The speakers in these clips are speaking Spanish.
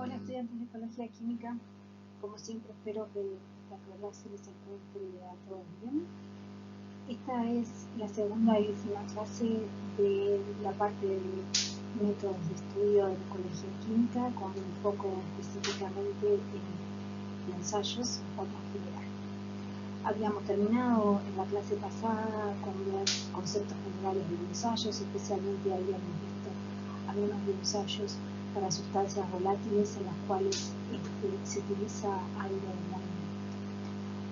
Hola estudiantes de Ecología Química, como siempre espero que la clase les encuentre a todos bien. Esta es la segunda y última clase de la parte de métodos de estudio de Ecología Química con un foco específicamente en ensayos en forma general. Habíamos terminado en la clase pasada con los conceptos generales de los ensayos, especialmente habíamos visto algunos de ensayos para sustancias volátiles en las cuales se utiliza aire en movimiento.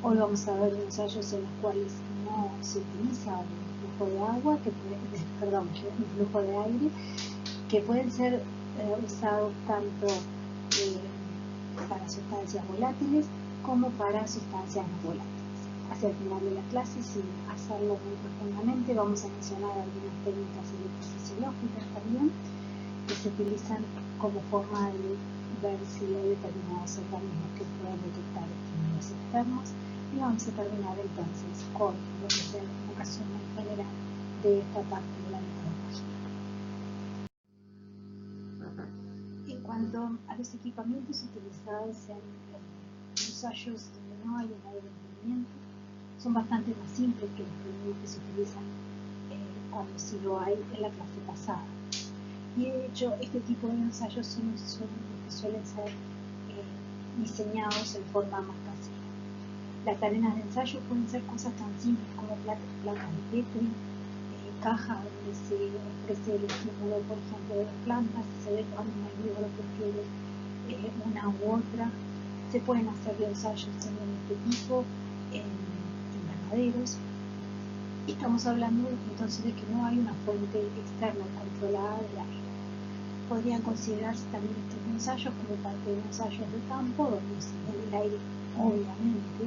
Hoy vamos a ver ensayos en los cuales no se utiliza un flujo de agua, un flujo de aire, que pueden ser usados tanto para sustancias volátiles como para sustancias no volátiles. Hacia el final de la clase, sin hacerlo muy profundamente, vamos a mencionar algunas técnicas electrofisiológicas también que se utilizan como forma de ver si hay determinados organismos que pueden detectar estímulos externos, y vamos a terminar entonces con lo que es un resumen general de esta parte de la metodología. En cuanto a los equipamientos utilizados en ensayos donde no hay un aire en movimiento, son bastante más simples que los que se utilizan cuando sí lo hay en la clase pasada. Y de hecho, este tipo de ensayos son los que suelen ser diseñados en forma más casera. Las arenas de ensayo pueden ser cosas tan simples como placas de Petri, cajas donde se ofrece el estímulo, por ejemplo, de las plantas, se ve cuando un herbívoro prefiere una u otra. Se pueden hacer ensayos también de este tipo en invernaderos. Estamos hablando entonces de que no hay una fuente externa controlada del aire. Podrían considerarse también estos ensayos como parte de ensayos de campo, donde el aire obviamente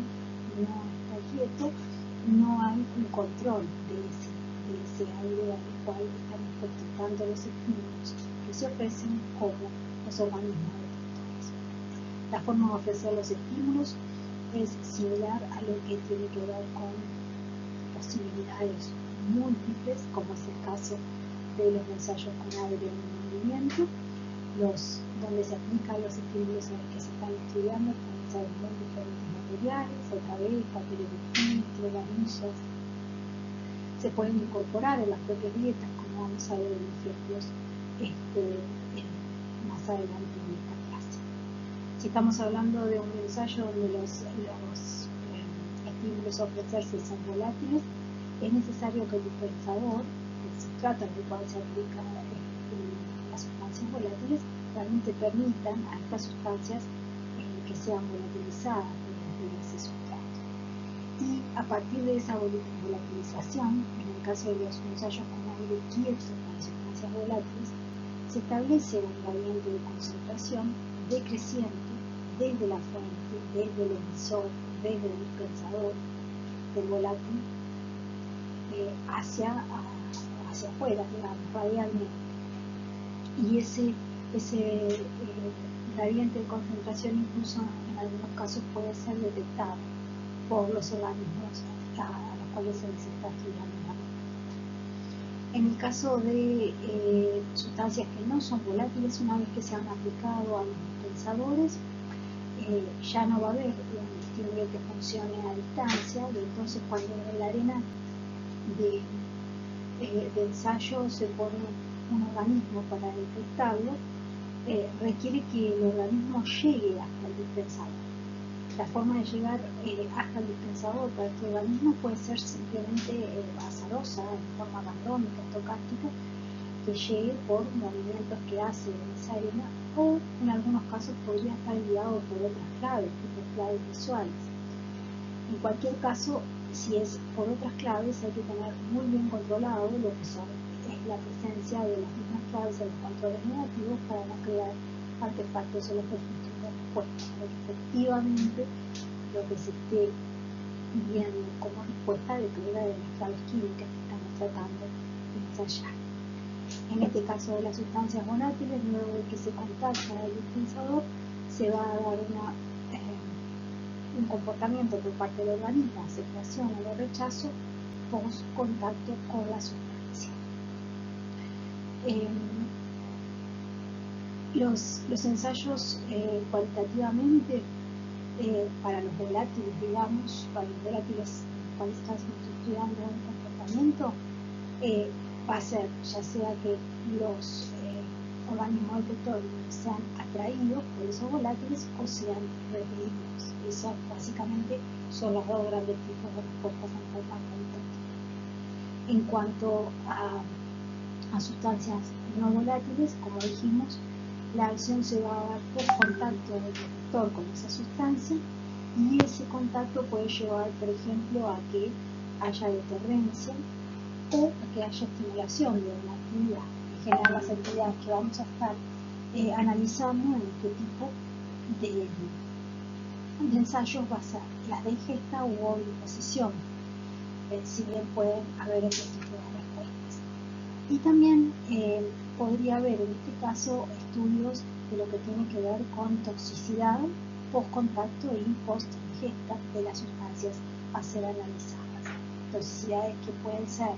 no está quieto, no hay un control de ese aire al cual están expuestos tanto los estímulos que se ofrecen como los organismos detectores. La forma de ofrecer los estímulos es similar a lo que tiene que ver con posibilidades múltiples, como es el caso de los ensayos con aire en movimiento, donde se aplican los estímulos a los que se están estudiando, pueden ser muy diferentes materiales, otra vez, papeles de filtro, varillas. Se pueden incorporar en las propias dietas, como vamos a ver en ejemplos más adelante en esta clase. Si estamos hablando de un ensayo donde los estímulos a ofrecerse son volátiles, es necesario que el dispensador, el sustrato en el cual se aplican las sustancias volátiles, realmente permitan a estas sustancias que sean volatilizadas de ese sustrato. Y a partir de esa volatilización, en el caso de los ensayos con aire quieto para sustancias volátiles, se establece un gradiente de concentración decreciente desde la fuente, desde el emisor, desde el dispensador del volátil hacia afuera, digamos, radialmente. Y ese gradiente de concentración incluso en algunos casos puede ser detectado por los organismos a los cuales se les está estudiando la muestra. En el caso de sustancias que no son volátiles, una vez que se han aplicado a los dispensadores, ya no va a haber un estímulo que funcione a distancia, y entonces cuando en la arena de ensayo se pone un organismo para detectarlo, requiere que el organismo llegue hasta el dispensador. La forma de llegar hasta el dispensador para este organismo puede ser simplemente azarosa, en forma randómica, estocástica, que llegue por movimientos que hace en esa arena, o en algunos casos podría estar guiado por otras claves, tipo claves visuales. En cualquier caso, si es por otras claves, hay que tener muy bien controlado lo que es la presencia de las mismas claves en los controles negativos para no crear artefactos o los registros de respuesta, para que efectivamente lo que se esté viendo como respuesta dependa de las claves químicas que estamos tratando de ensayar. En este caso de las sustancias volátiles, luego de que se contacta el dispensador, se va a dar un comportamiento por parte del organismo, aceptación o de rechazo, post contacto con la sustancia. Los ensayos cualitativamente para los volátiles, digamos, para los volátiles cuando estás estudiando un comportamiento, va a ser ya sea que los organismos detectores sean atraídos por esos volátiles o sean repelidos. Eso básicamente son los dos grandes tipos de respuestas en forma cualitativa. En cuanto a sustancias no volátiles, como dijimos, la acción se va a dar por contacto del detector con esa sustancia y ese contacto puede llevar, por ejemplo, a que haya deterrencia o a que haya estimulación de una actividad. En general, las actividades que vamos a estar analizando en este tipo de ensayos va a ser las de ingesta u oviposición, si bien pueden haber otro tipo de respuestas. Y también podría haber en este caso estudios de lo que tiene que ver con toxicidad post-contacto y post-ingesta de las sustancias a ser analizadas. Toxicidades que pueden ser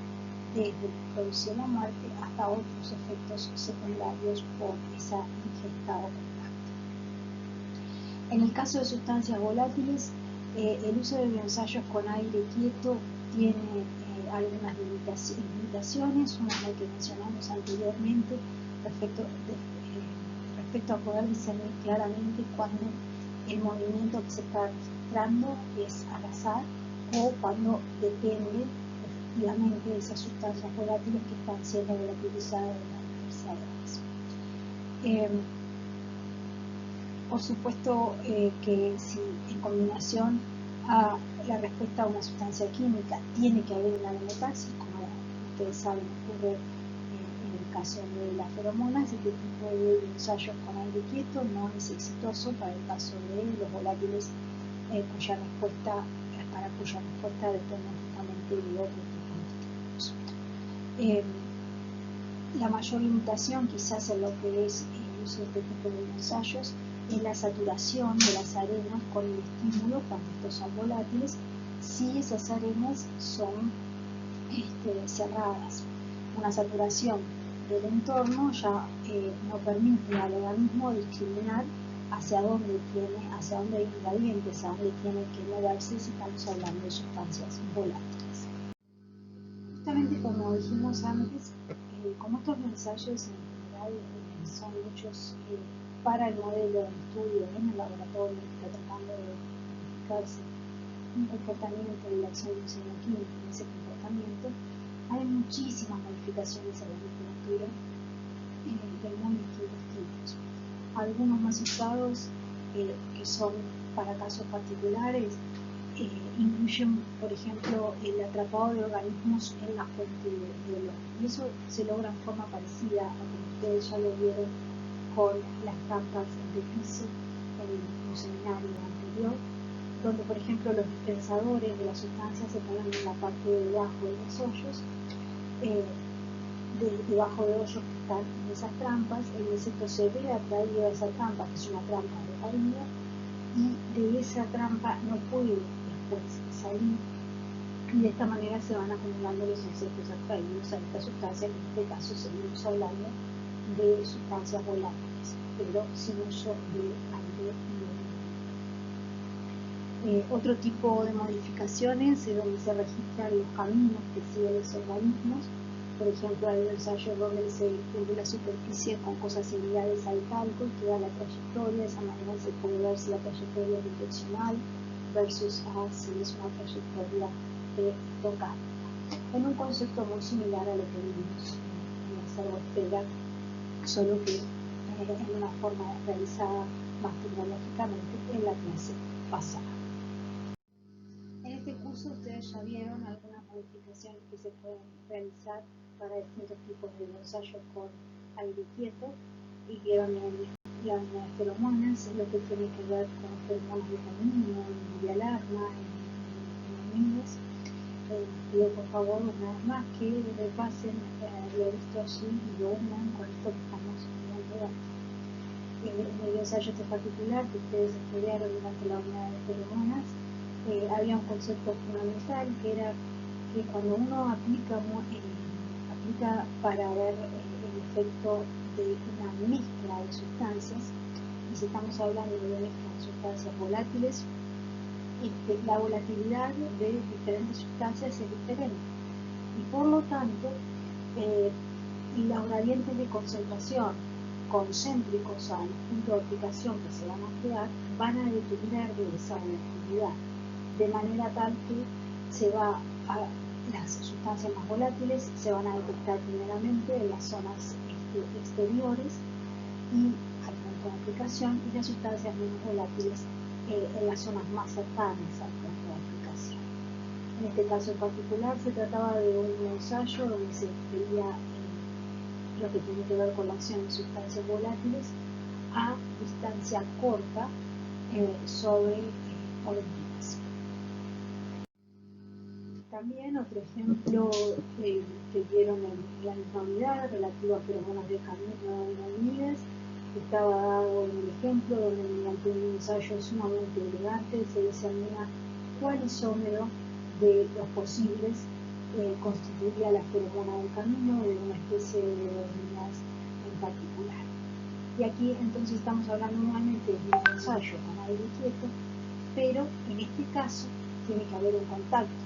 desde producción o muerte hasta otros efectos secundarios por esa ingesta o contacto. En el caso de sustancias volátiles, el uso de bioensayos con aire quieto tiene algunas limitaciones, una de las que mencionamos anteriormente respecto a poder discernir claramente cuando el movimiento que se está registrando es al azar o cuando depende efectivamente de esas sustancias volátiles que están siendo volatilizadas de manera terciaria. Por supuesto que si en combinación a la respuesta a una sustancia química tiene que haber una homeostasis, como ustedes saben ocurre en el caso de las feromonas, este tipo de ensayos con aire quieto no es exitoso para el caso de los volátiles para cuya respuesta depende justamente de otro tipo de estímulos. La mayor limitación quizás en lo que es el uso de este tipo de ensayos es la saturación de las arenas con el estímulo cuando estos son volátiles, si esas arenas son cerradas. Una saturación del entorno ya no permite al organismo discriminar hacia dónde hay ingredientes, a dónde tiene que moverse si estamos hablando de sustancias volátiles. Justamente como dijimos antes, como estos ensayos en general son muchos para el modelo de estudio en el laboratorio que está tratando de identificarse un comportamiento y la acción de un signo químico en ese comportamiento, hay muchísimas modificaciones en la literatura de muy distintos tipos. Algunos más usados que son para casos particulares incluyen, por ejemplo, el atrapado de organismos en la fuente de olor. Y eso se logra en forma parecida a como ustedes ya lo vieron con las trampas de piso en un seminario anterior, donde, por ejemplo, los dispensadores de las sustancias se ponen en la parte de debajo de los hoyos, debajo de hoyos que están en esas trampas. El insecto se ve atraído a esa trampa, que es una trampa de parida, y de esa trampa no puede después salir, y de esta manera se van acumulando los insectos atraídos a esta sustancia, que en este caso seguimos hablando de sustancias volátiles, pero sin uso de aire y otro tipo de modificaciones es donde se registran los caminos que siguen los organismos. Por ejemplo, hay un ensayo donde se cubre la superficie con cosas similares al talco y queda la trayectoria. De esa manera se puede ver si la trayectoria es direccional versus si es una trayectoria estocástica. En un concepto muy similar a lo que vimos en la servoesfera, solo que en una forma realizada más tecnológicamente en la clase pasada. En este curso ustedes ya vieron algunas modificaciones que se pueden realizar para distintos tipos de ensayos con aire quieto, y vieron las feromonas, lo que tiene que ver con feromonas de dominio, de alarma, en niños. Pido por favor una vez más que repasen lo visto allí y lo unan con esto que estamos viendo aquí. En el ensayo este particular que ustedes estudiaron durante la unidad de feromonas, había un concepto fundamental que era que cuando uno aplica para ver el efecto de una mezcla de sustancias, y si estamos hablando de mezcla de sustancias volátiles, la volatilidad de diferentes sustancias es diferente, y por lo tanto los gradientes de concentración concéntricos al punto de aplicación que se van a crear van a depender de esa volatilidad, de manera tal que las sustancias más volátiles se van a detectar primeramente en las zonas exteriores y al punto de aplicación, y las sustancias menos volátiles en las zonas más cercanas al punto de aplicación. En este caso en particular se trataba de un ensayo donde se veía lo que tiene que ver con la acción de sustancias volátiles a distancia corta sobre hormigas. También otro ejemplo que vieron en la misma unidad relativo a feromonas de caminoides estaba dado en el ejemplo donde mediante un ensayo sumamente elegante se determina cuál isómero de los posibles constituiría la feromona del camino de una especie de hormigas en particular. Y aquí entonces estamos hablando nuevamente de un ensayo con aire quieto, pero en este caso tiene que haber un contacto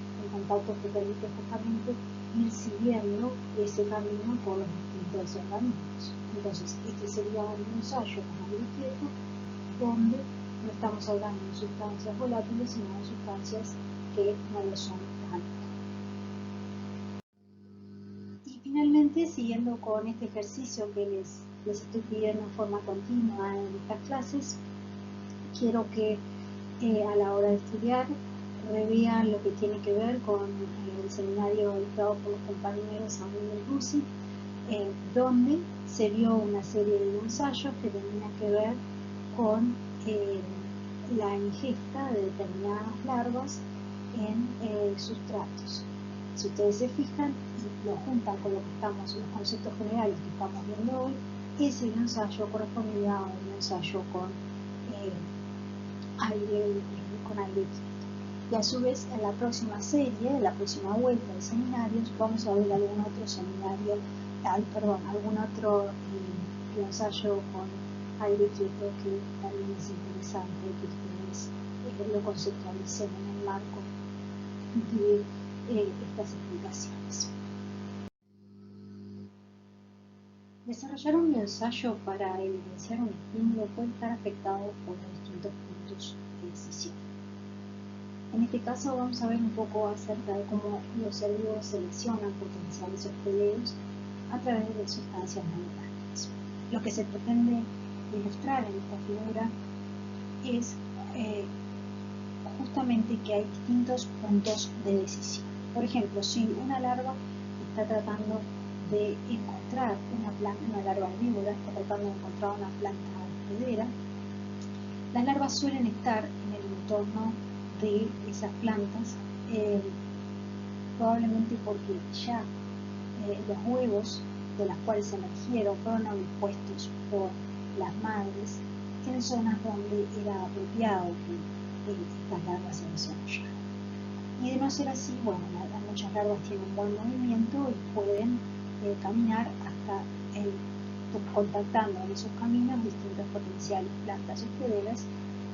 que permite justamente ir siguiendo ese camino por los distintos organismos. Entonces, este sería un ensayo con aire quieto, donde no estamos hablando de sustancias volátiles, sino de sustancias que no lo son tanto. Y finalmente, siguiendo con este ejercicio que les estoy pidiendo en forma continua en estas clases, quiero que a la hora de estudiar revean lo que tiene que ver con el seminario dictado por los compañeros Amin y Lucy, donde se vio una serie de ensayos que tenían que ver con la ingesta de determinadas larvas en sustratos. Si ustedes se fijan y lo juntan con lo que los conceptos generales que estamos viendo hoy, ese ensayo correspondía a un ensayo con aire quieto. Y a su vez, en la próxima serie, en la próxima vuelta de seminarios, vamos a ver algún otro ensayo con aire quieto que también es interesante que ustedes lo conceptualicen en el marco de estas explicaciones. Desarrollar un ensayo para evidenciar un estímulo puede estar afectado por los distintos puntos de decisión. En este caso vamos a ver un poco acerca de cómo los herbívoros seleccionan potenciales hospederos a través de sustancias no volátiles. Lo que se pretende ilustrar en esta figura es justamente que hay distintos puntos de decisión. Por ejemplo, si una larva está tratando de encontrar una larva herbívora está tratando de encontrar una planta hospedera, las larvas suelen estar en el entorno de esas plantas, probablemente porque ya los huevos de las cuales emergieron fueron dispuestos por las madres en zonas donde era apropiado que estas larvas se desarrollaran. Y de no ser así, bueno, muchas larvas tienen un buen movimiento y pueden caminar hasta contactando en esos caminos distintos potenciales plantas hospederas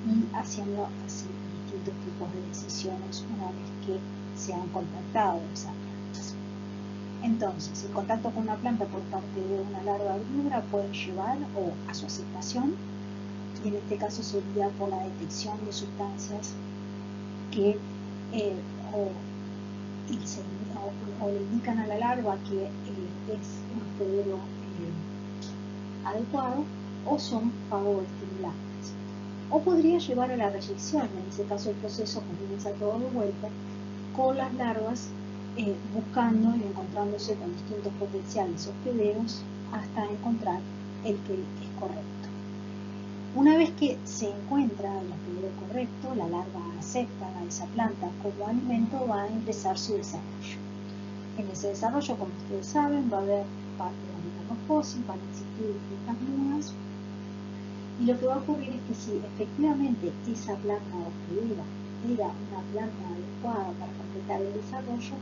y haciendo así distintos tipos de decisiones una vez que se han contactado esas plantas. Entonces, el contacto con una planta por parte de una larva herbívora puede llevar a su aceptación, y en este caso sería por la detección de sustancias que le indican a la larva que es un hospedero adecuado, o son favoestimulantes. O podría llevar a la reyección, en ese caso el proceso comienza todo de vuelta, con las larvas buscando y encontrándose con distintos potenciales hospederos hasta encontrar el que es correcto. Una vez que se encuentra el hospedero correcto, la larva acepta a esa planta como alimento, va a empezar su desarrollo. En ese desarrollo, como ustedes saben, va a haber parte de la metamorfosis, van a existir distintas mudas, y lo que va a ocurrir es que si efectivamente esa planta hospedera era una planta adecuada para completar el desarrollo,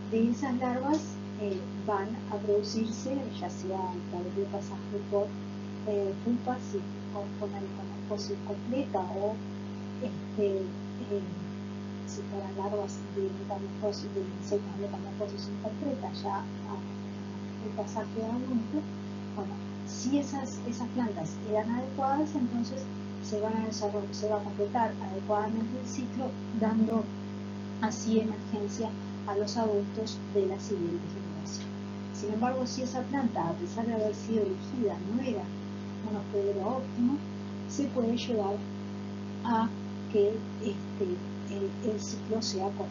de esas larvas van a producirse, ya sea a través de pasaje por pupas o con la metamorfosis completa, o si fueran larvas de metamorfosis, de insectos de metamorfosis incompleta, ya el pasaje a adulto. Bueno, si esas plantas eran adecuadas, entonces se va a completar adecuadamente el ciclo, dando así emergencia a los adultos de la siguiente generación. Sin embargo, si esa planta, a pesar de haber sido elegida, no era un hospedero óptimo, se puede llevar a que el ciclo sea cortado.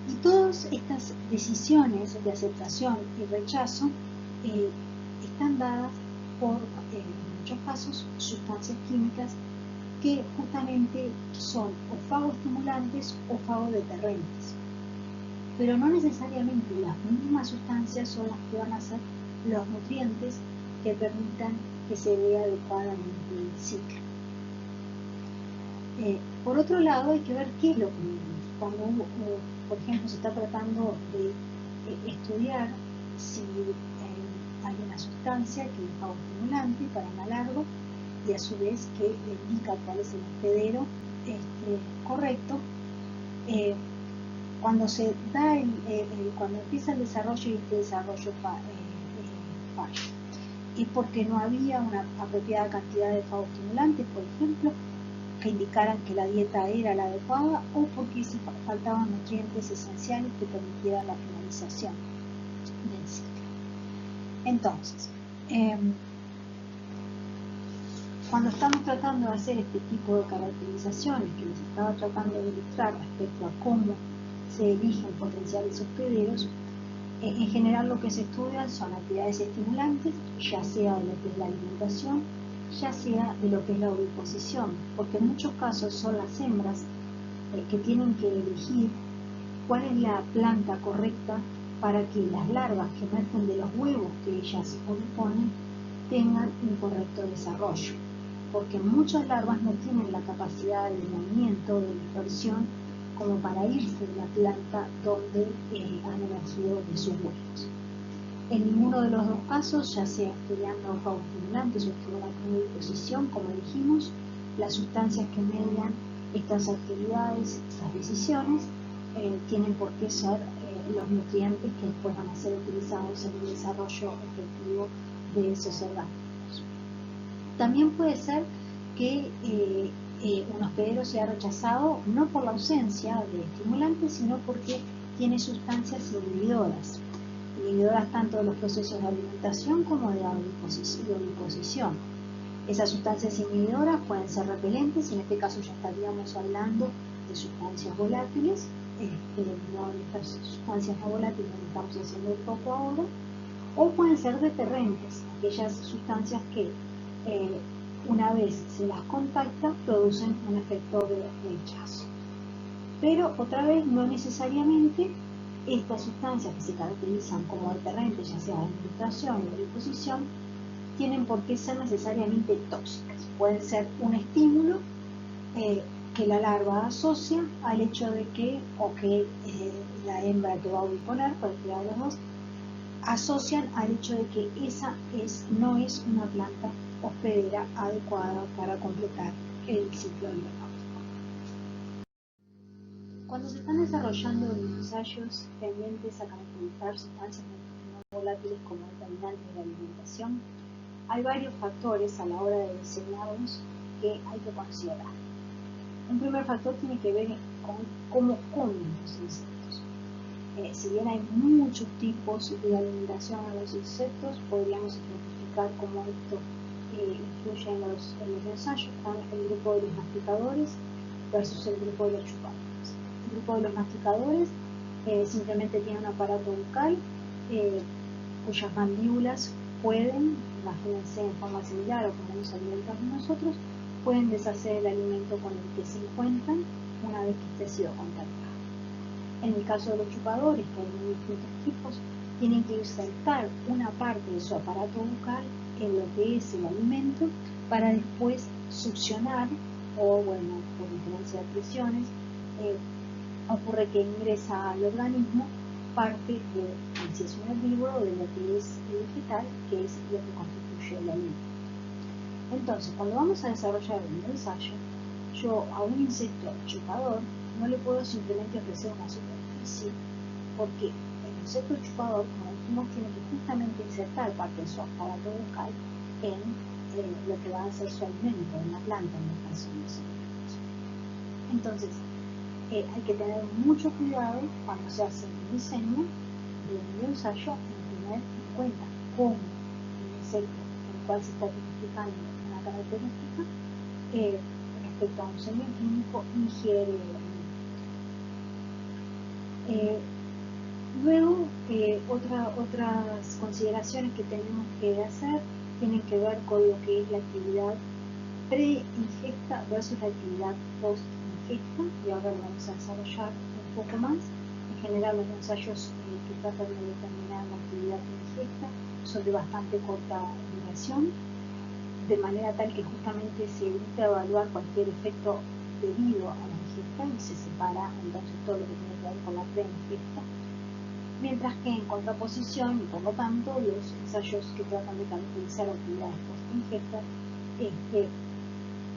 Y todas estas decisiones de aceptación y rechazo están dadas por, en muchos casos, sustancias químicas que justamente son o fagoestimulantes o fagodeterrentes. Pero no necesariamente las mismas sustancias son las que van a ser los nutrientes que permitan que se vea adecuadamente el ciclo. Por otro lado, hay que ver qué es lo que vivimos. Cuando, por ejemplo, se está tratando de estudiar si hay una sustancia que es fagoestimulante para un alargo y a su vez que le indica cuál es el hospedero correcto, cuando se da cuando empieza el desarrollo y este desarrollo falla, y porque no había una apropiada cantidad de fagoestimulantes, por ejemplo, que indicaran que la dieta era la adecuada, o porque faltaban nutrientes esenciales que permitieran la finalización del ciclo. Entonces, cuando estamos tratando de hacer este tipo de caracterizaciones que les estaba tratando de ilustrar respecto a cómo se eligen potenciales hospederos, en general lo que se estudian son actividades estimulantes, ya sea de lo que es la alimentación, ya sea de lo que es la oviposición, porque en muchos casos son las hembras que tienen que elegir cuál es la planta correcta para que las larvas que emergen de los huevos que ellas ponen tengan un correcto desarrollo, porque muchas larvas no tienen la capacidad de movimiento, de dispersión, como para irse de la planta donde han emergido de sus huevos. En ninguno de los dos casos, ya sea estudiando fagoestimulantes o estudiando con oviposición, como dijimos, las sustancias que median estas actividades, estas decisiones, tienen por qué ser los nutrientes que después van a ser utilizados en el desarrollo efectivo de esos organismos. También puede ser que un hospedero sea rechazado no por la ausencia de estimulantes, sino porque tiene sustancias inhibidoras tanto de los procesos de alimentación como de oviposición. Esas sustancias inhibidoras pueden ser repelentes, y en este caso ya estaríamos hablando de sustancias volátiles, no de estas sustancias no volátiles que estamos haciendo un poco ahora, o pueden ser deterrentes, aquellas sustancias que una vez se las contacta producen un efecto de rechazo. Pero otra vez, no necesariamente estas sustancias que se caracterizan como deterrentes, ya sea de administración o de oviposición, tienen por qué ser necesariamente tóxicas. Pueden ser un estímulo que la larva asocia al hecho de que, la hembra que va a oviponar, cualquiera de los dos, asocian al hecho de que esa no es una planta hospedera adecuada para completar el ciclo biológico. Cuando se están desarrollando ensayos tendientes a caracterizar sustancias no volátiles como determinantes de la alimentación, hay varios factores a la hora de diseñarlos que hay que considerar. Un primer factor tiene que ver con cómo comen los insectos. Si bien hay muchos tipos de alimentación a los insectos, podríamos identificar cómo esto influye en los ensayos con el grupo de los masticadores versus el grupo de los chupadores. El grupo de los masticadores simplemente tiene un aparato bucal cuyas mandíbulas pueden, imagínense en forma similar o como nos alimentamos nosotros, pueden deshacer el alimento con el que se encuentran una vez que esté sido contactado. En el caso de los chupadores, que hay distintos tipos, tienen que insertar una parte de su aparato bucal en lo que es el alimento para después succionar, o bueno, por diferencia de presiones, ocurre que ingresa al organismo parte de, si es un herbívoro, de lo que es el vegetal, que es lo que constituye el alimento. Entonces, cuando vamos a desarrollar un ensayo, yo a un insecto chupador no le puedo simplemente ofrecer una superficie, porque el insecto chupador, como dijimos, tiene que justamente insertar parte de su aparato bucal en lo que va a ser su alimento, en la planta, en el caso de los alimentos. Entonces, hay que tener mucho cuidado cuando se hace un diseño de un ensayo en tener en cuenta cómo el insecto en el cual se está tipificando una característica respecto a un semioquímico ingiere el alimento. Luego, otras consideraciones que tenemos que hacer tienen que ver con lo que es la actividad pre-ingesta versus la actividad post-ingesta, y ahora lo vamos a desarrollar un poco más. En general, los ensayos que tratan de determinar la actividad pre-ingesta son de bastante corta duración, de manera tal que justamente se evita evaluar cualquier efecto debido a la ingesta y se separa entonces todo lo que tiene que ver con la pre-ingesta. Mientras que en contraposición, y por lo tanto, los ensayos que tratan de caracterizar actividades post-ingesta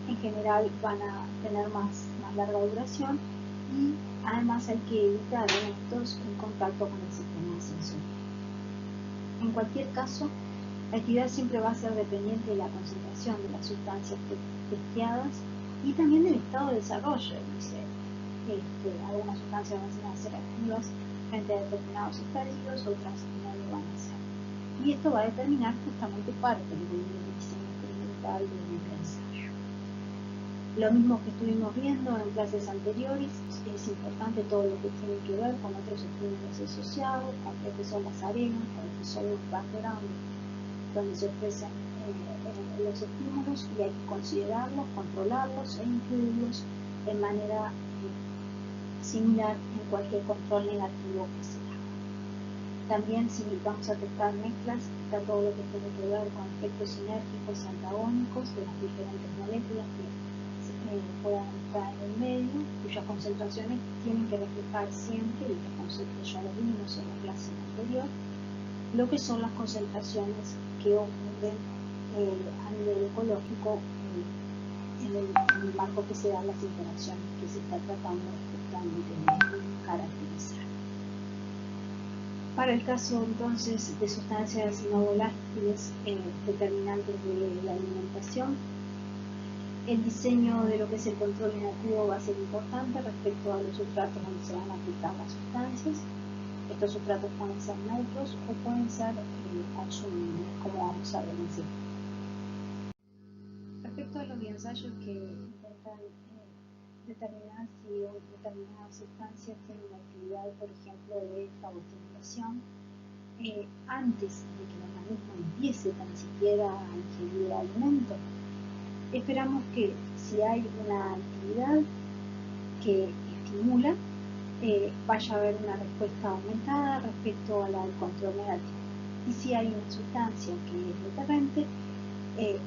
en general van a tener más larga duración, y además hay que evitar elementos en contacto con el sistema sensorial. En cualquier caso, la actividad siempre va a ser dependiente de la concentración de las sustancias testeadas y también del estado de desarrollo. Dice, algunas sustancias van a ser activas frente a determinados estadios, otras no lo van a hacer. Y esto va a determinar justamente parte del diseño experimental del ensayo. Lo mismo que estuvimos viendo en clases anteriores, es importante todo lo que tiene que ver con otros estímulos asociados, con lo que son las arenas, con lo que son los backgrounds, donde se ofrecen los estímulos, y hay que considerarlos, controlarlos e incluirlos de manera similar en cualquier control negativo que se haga. También, si vamos a testar mezclas, está todo lo que tiene que ver con efectos sinérgicos y antagónicos de las diferentes moléculas que puedan estar en el medio, cuyas concentraciones tienen que reflejar siempre, y los conceptos ya los vimos en la clase anterior, lo que son las concentraciones que ocurren a nivel ecológico en el marco que se dan las interacciones que se está tratando justamente de caracterizar. Para el caso entonces de sustancias no volátiles determinantes de la alimentación, el diseño de lo que es el control negativo va a ser importante respecto a los sustratos donde se van a aplicar las sustancias. Estos sustratos pueden ser neutros o pueden ser consumibles, como vamos a ver enseguida. Respecto a los ensayos que intentan determinar si determinadas sustancias tienen una actividad, por ejemplo, de fagostimulación, antes de que el organismo empiece tan siquiera a ingerir el alimento, esperamos que si hay una actividad que estimula, vaya a haber una respuesta aumentada respecto a la del control negativo. Y si hay una sustancia que es deterrente,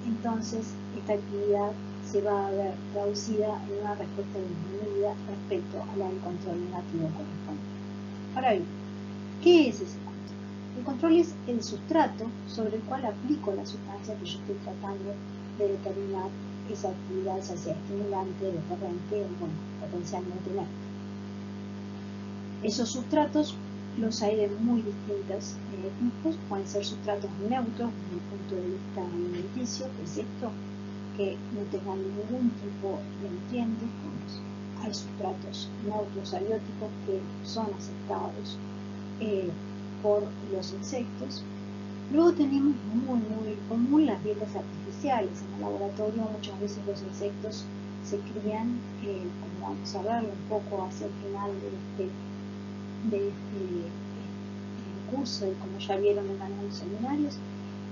entonces esta actividad se va a ver traducida en una respuesta disminuida respecto a la del control negativo correspondiente. Ahora bien, ¿qué es ese control? El control es el sustrato sobre el cual aplico la sustancia que yo estoy tratando de determinar esa actividad, ya sea estimulante, deterrente o potencialmente neutra. Esos sustratos los hay de muy distintos tipos. Pueden ser sustratos neutros desde el punto de vista alimenticio, que es esto, que no tengan ningún tipo de nutrientes. Hay sustratos neutros abióticos que son aceptados por los insectos. Luego tenemos muy común las dietas artificiales. En el laboratorio muchas veces los insectos se crían, como vamos a ver un poco hacia el final de este curso, y como ya vieron en algunos seminarios,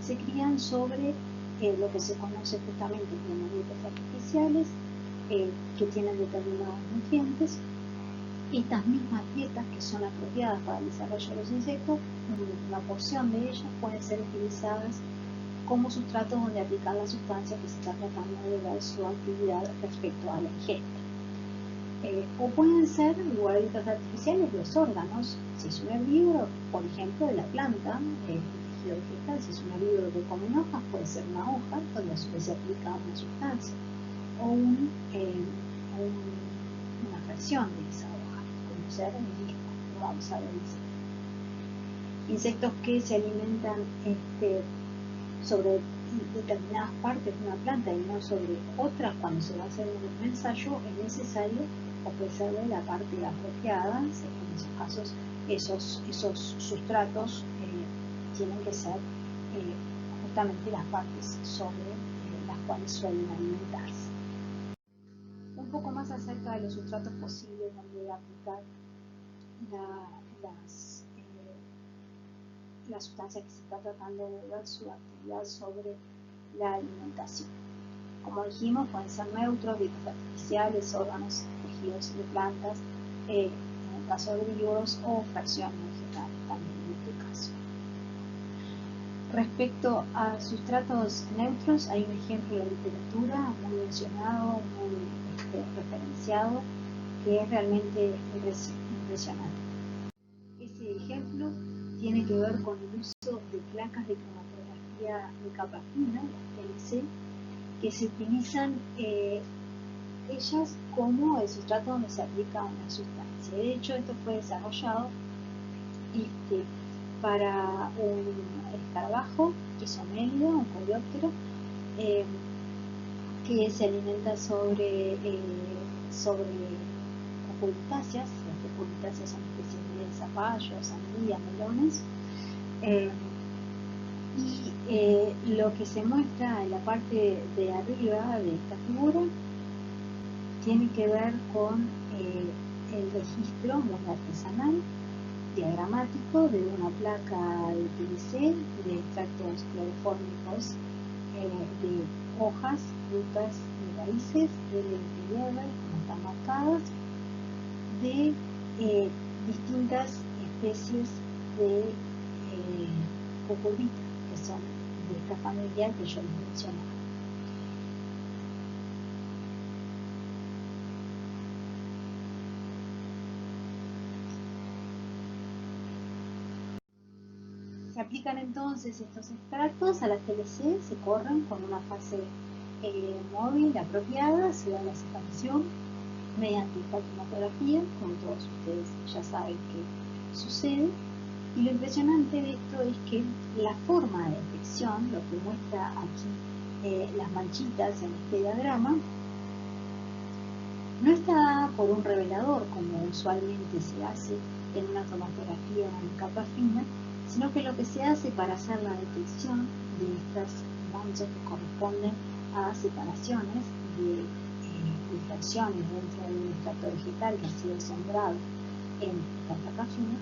se crían sobre lo que se conoce justamente como dietas artificiales, que tienen determinados nutrientes. Estas mismas dietas, que son apropiadas para el desarrollo de los insectos, una porción de ellas pueden ser utilizadas como sustratos donde aplicar la sustancia que se está tratando de ver su actividad respecto a la ingesta. O pueden ser lugares artificiales los órganos, si es un herbívoro, por ejemplo, de la planta, el tejido vegetal, si es un herbívoro que come hojas, puede ser una hoja donde a su vez se aplica una sustancia, o una fracción de esa hoja, como ser un disco, como vamos a ver insectos que se alimentan sobre determinadas partes de una planta y no sobre otras. Cuando se va a hacer un ensayo es necesario ofrecerle la parte apropiada. En esos casos esos sustratos tienen que ser justamente las partes sobre las cuales suelen alimentarse. Un poco más acerca de los sustratos posibles donde aplicar la sustancia que se está tratando de ver su actividad sobre la alimentación. Como dijimos, pueden ser neutros, discos artificiales, órganos, tejidos de plantas, en el caso de herbívoros, o fracciones vegetales también en este caso. Respecto a sustratos neutros, hay un ejemplo en la literatura muy mencionado, muy referenciado, que es realmente impresionante. Ese ejemplo tiene que ver con el uso de placas de cromatografía de capa fina, las TLC, que se utilizan ellas como el sustrato donde se aplica una sustancia. De hecho, esto fue desarrollado para un escarabajo, Isomelida, un coleóptero, que se alimenta sobre cucurbitáceas. Las cucurbitáceas son especies de zapallos, sandías, melones. Lo que se muestra en la parte de arriba de esta figura tiene que ver con el registro muy artesanal, diagramático, de una placa de PVC, de extractos clorofórmicos de hojas, frutas y raíces, de hierba, como están marcadas, de distintas especies de cucurbita, que son de esta familia que yo les mencionaba. Se aplican entonces estos extractos a las TLC, se corren con una fase móvil apropiada, se da la separación mediante esta cromatografía, como todos ustedes ya saben que sucede. Y lo impresionante de esto es que la forma de detección, lo que muestra aquí las manchitas en este diagrama, no está dada por un revelador, como usualmente se hace en una cromatografía en capa fina, sino que lo que se hace para hacer la detección de estas manchas que corresponden a separaciones de fracciones dentro de un extracto vegetal que ha sido sembrado en esta placa fina,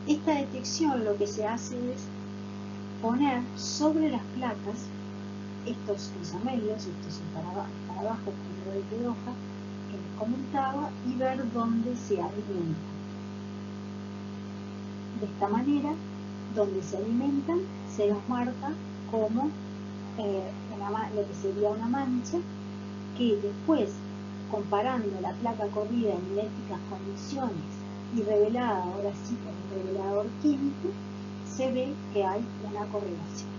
esta detección lo que se hace es poner sobre las placas estos isomelios, estos escarabajos con brote de hoja que les comentaba, y ver dónde se alimentan. De esta manera, donde se alimentan se los marca como lo que sería una mancha, que después, comparando la placa corrida en idénticas condiciones y revelada ahora sí por un revelador químico, se ve que hay una correlación.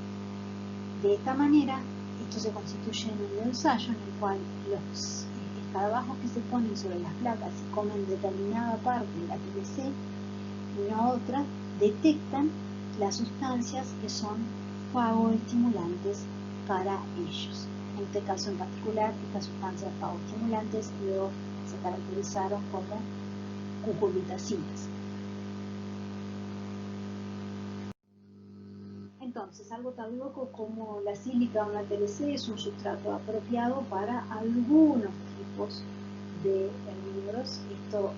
De esta manera, esto se constituye en un ensayo en el cual los escarabajos que se ponen sobre las placas y comen determinada parte de la TLC y no otra, detectan las sustancias que son fagoestimulantes para ellos. En este caso en particular, estas sustancias fagoestimulantes luego se caracterizaron como cucurbitacinas. Entonces, algo tan loco como la sílica o la TLC es un sustrato apropiado para algunos tipos de herbívoros. Esto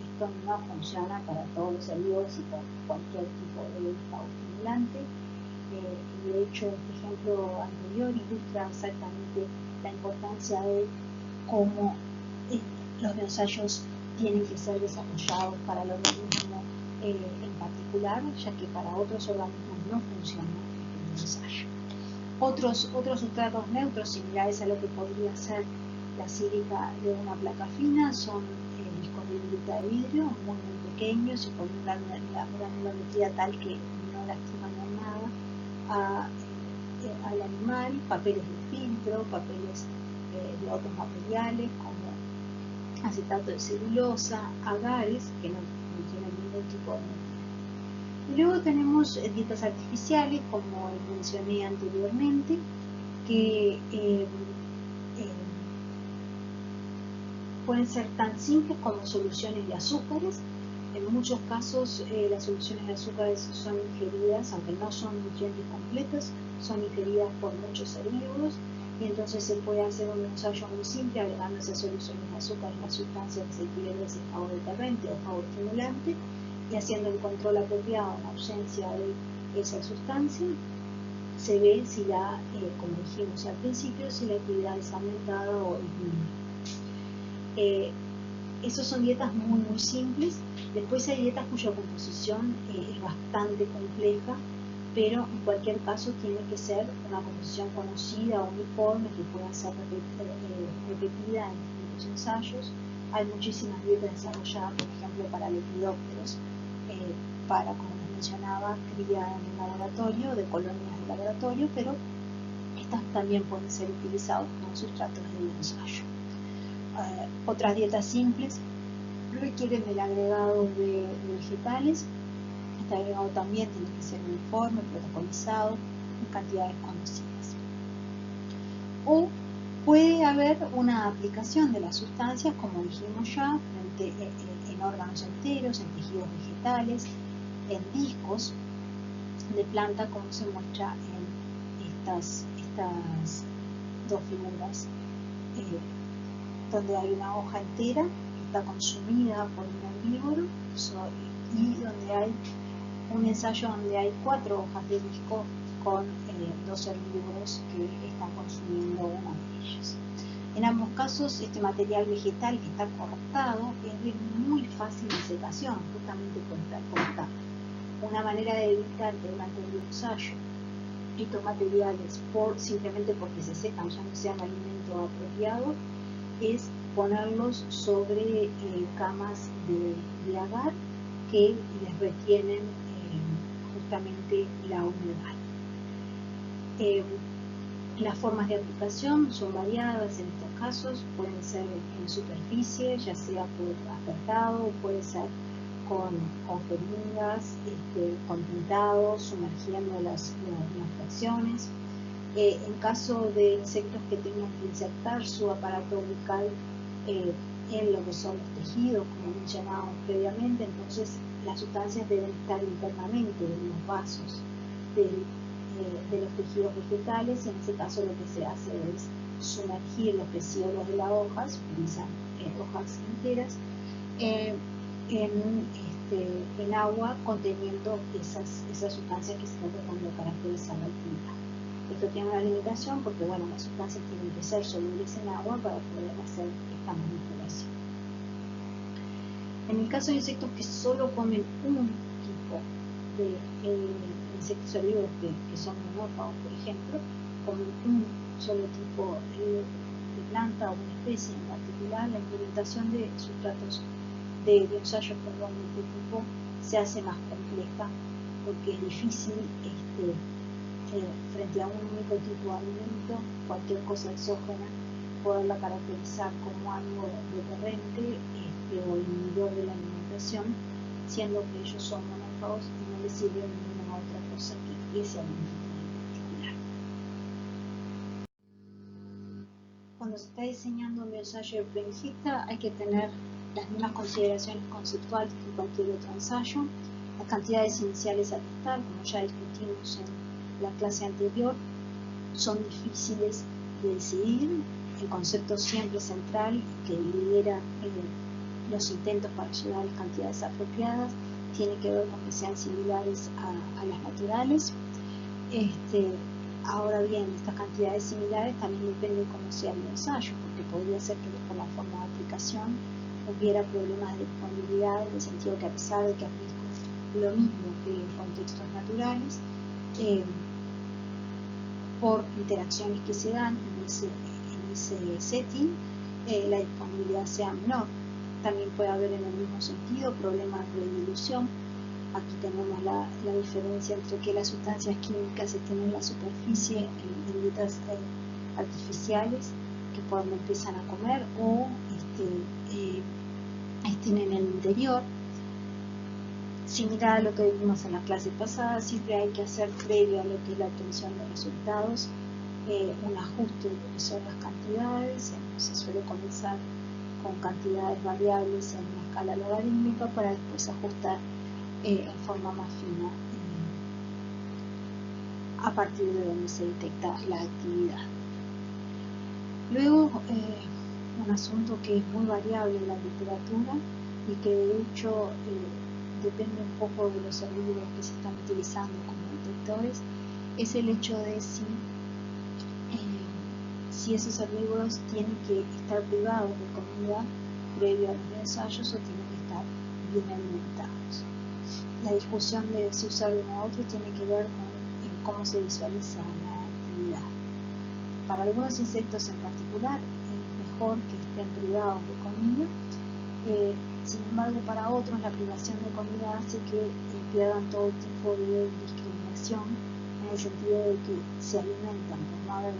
no funciona para todos los herbívoros y para cualquier tipo de fagoestimulante. De hecho, este ejemplo anterior ilustra exactamente la importancia de cómo los ensayos tienen que ser desarrollados para el organismo en particular, ya que para otros organismos no funciona el ensayo. Otros sustratos neutros similares a lo que podría ser la sílica de una placa fina son el con libreta de vidrio, muy pequeños y con una granulometría tal que no lastiman nada al animal, papeles de filtro, papeles de otros materiales como acetato de celulosa, agares que no tienen ningún tipo de nutriente. Y luego tenemos dietas artificiales, como mencioné anteriormente, que pueden ser tan simples como soluciones de azúcares. En muchos casos las soluciones de azúcares son ingeridas, aunque no son nutrientes completos, son ingeridas por muchos herbívoros, y entonces se puede hacer un ensayo muy simple agregando esas soluciones de azúcar en la sustancia que se quiere, ese favor deterrente o favor estimulante, y haciendo el control apropiado en ausencia de esa sustancia, se ve si como dijimos al principio, si la actividad es aumentada o disminuye. Esas son dietas muy simples. Después hay dietas cuya composición es bastante compleja, pero en cualquier caso tiene que ser una composición conocida, uniforme, que pueda ser repetida en distintos ensayos. Hay muchísimas dietas desarrolladas, por ejemplo, para lepidópteros, para, como les mencionaba, cría en un laboratorio, de colonias de laboratorio, pero estas también pueden ser utilizadas como sustratos de ensayo. Otras dietas simples requieren el agregado de vegetales. Este agregado también tiene que ser uniforme, protocolizado, en cantidades conocidas. O puede haber una aplicación de las sustancias, como dijimos ya, en órganos enteros, en tejidos vegetales, en discos de planta, como se muestra en estas dos figuras, donde hay una hoja entera que está consumida por un herbívoro, y donde hay un ensayo donde hay 4 hojas de disco con 2 herbívoros que están consumiendo una de ellas. En ambos casos, este material vegetal que está cortado es de muy fácil disecación, justamente por estar cortado. Una manera de evitar que durante el ensayo estos materiales, simplemente porque se secan, ya no sean alimento apropiado, es ponerlos sobre camas de agar que les retienen justamente la humedad. Las formas de aplicación son variadas en estos casos, pueden ser en superficie, ya sea por aspirado, puede ser con jeringas, con pintados, sumergiendo las fracciones. En caso de insectos que tengan que insertar su aparato bucal en lo que son los tejidos, como mencionábamos previamente, entonces las sustancias deben estar internamente en los vasos de los tejidos vegetales. En ese caso lo que se hace es sumergir los pecíolos de las hojas, se utilizan hojas enteras, en agua conteniendo esas sustancias que se tratan de caracterizar la actividad. Esto tiene una limitación porque, bueno, las sustancias tienen que ser solubles en agua para poder hacer esta manipulación. En el caso de insectos que solo comen un tipo de insectos herbívoros que son monófagos, por ejemplo, comen un solo tipo de planta o una especie en particular, la implementación de sustratos de ensayos de este tipo se hace más compleja porque es difícil frente a un único tipo de alimento, cualquier cosa exógena, poderla caracterizar como algo deterrente o inhibidor de la alimentación, siendo que ellos son monófagos y no les sirve ninguna otra cosa que ese alimento en particular. Cuando se está diseñando un ensayo de Prenigista hay que tener las mismas consideraciones conceptuales que cualquier otro ensayo. Las cantidades iniciales a testar, como ya discutimos en la clase anterior, son difíciles de decidir. El concepto siempre central que lidera los intentos para llegar a las cantidades apropiadas tiene que ver con que sean similares a las naturales. Ahora bien, estas cantidades similares también dependen de cómo sea el ensayo, porque podría ser que por la forma de aplicación hubiera problemas de disponibilidad, en el sentido que a pesar de que aplico lo mismo que en contextos naturales, por interacciones que se dan en ese setting, la disponibilidad sea menor. también puede haber en el mismo sentido problemas de dilución. Aquí tenemos la diferencia entre que las sustancias químicas estén en la superficie en dietas artificiales que cuando empiezan a comer o estén en el interior. Similar a lo que vimos en la clase pasada, siempre hay que hacer previo a lo que es la obtención de resultados un ajuste de lo que son las cantidades. Se suele comenzar con cantidades variables en una escala logarítmica para después ajustar en forma más fina a partir de donde se detecta la actividad. Luego, un asunto que es muy variable en la literatura y que de hecho depende un poco de los herbívoros que se están utilizando como detectores, es el hecho de si esos herbívoros tienen que estar privados de comida previo a los ensayos o tienen que estar bien alimentados. La discusión de si usar uno u otro tiene que ver con cómo se visualiza la actividad. Para algunos insectos en particular es mejor que estén privados de comida. Sin embargo, para otros la privación de comida hace que pierdan todo tipo de discriminación, en el sentido de que se alimentan por no haber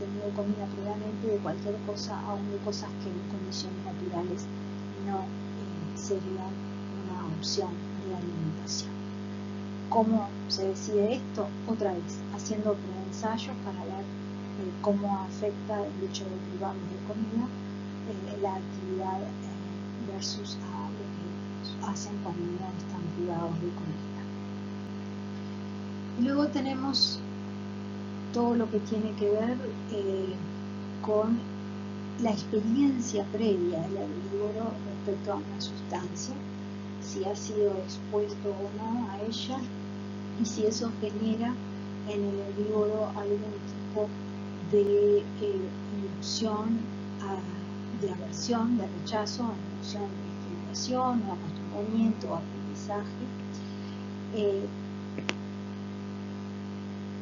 tenido comida previamente de cualquier cosa, aun de cosas que en condiciones naturales no serían una opción de alimentación. ¿Cómo se decide esto? Otra vez, haciendo preensayos para ver cómo afecta el hecho de privarnos de comida la actividad versus a lo que hacen cuando no están privados de comida. Y luego tenemos todo lo que tiene que ver con la experiencia previa del herbívoro respecto a una sustancia, si ha sido expuesto o no a ella, y si eso genera en el herbívoro algún tipo de inducción de aversión, de rechazo, inducción de estimulación, o acostumbramiento, o aprendizaje.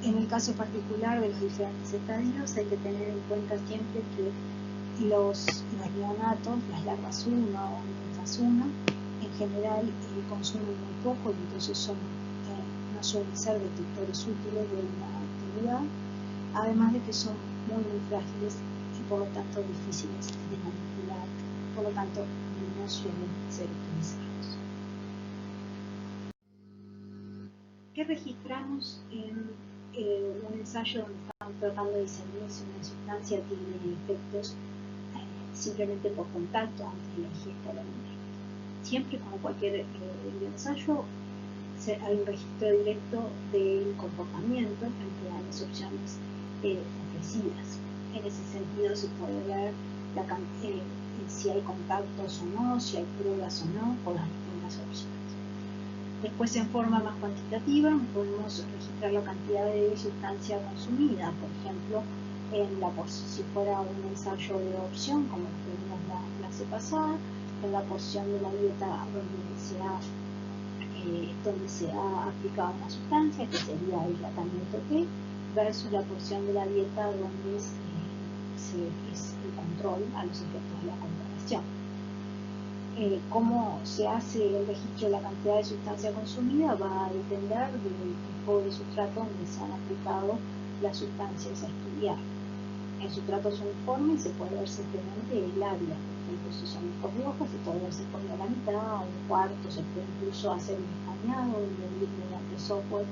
En el caso particular de los diferentes estadios hay que tener en cuenta siempre que los neonatos, las larvas 1 o ninfas 1, en general consumen muy poco y entonces no suelen ser detectores útiles de una actividad, además de que son muy frágiles y por lo tanto difíciles de manipular, por lo tanto no suelen ser utilizados. ¿Qué registramos en un ensayo donde estamos tratando de discernir si una sustancia tiene efectos simplemente por contacto antes de la ingesta del alimento? Siempre, como cualquier ensayo, hay un registro directo del comportamiento frente a las opciones ofrecidas. En ese sentido se puede ver si hay contactos o no, si hay pruebas o no por las distintas opciones. Después, en forma más cuantitativa, podemos registrar la cantidad de sustancia consumida, por ejemplo, si fuera un ensayo de opción, como lo que vimos en la clase pasada, en la porción de la dieta donde se ha aplicado una sustancia, que sería el tratamiento T, versus la porción de la dieta donde es el control a los efectos de la comparación. Cómo se hace el registro de la cantidad de sustancia consumida va a depender del tipo de sustrato donde se han aplicado las sustancias a estudiar. En sustratos uniformes se puede ver simplemente el área, por ejemplo, si son rojos se puede ver si pone la mitad o un cuarto, se puede incluso hacer un escaneado y medir mediante software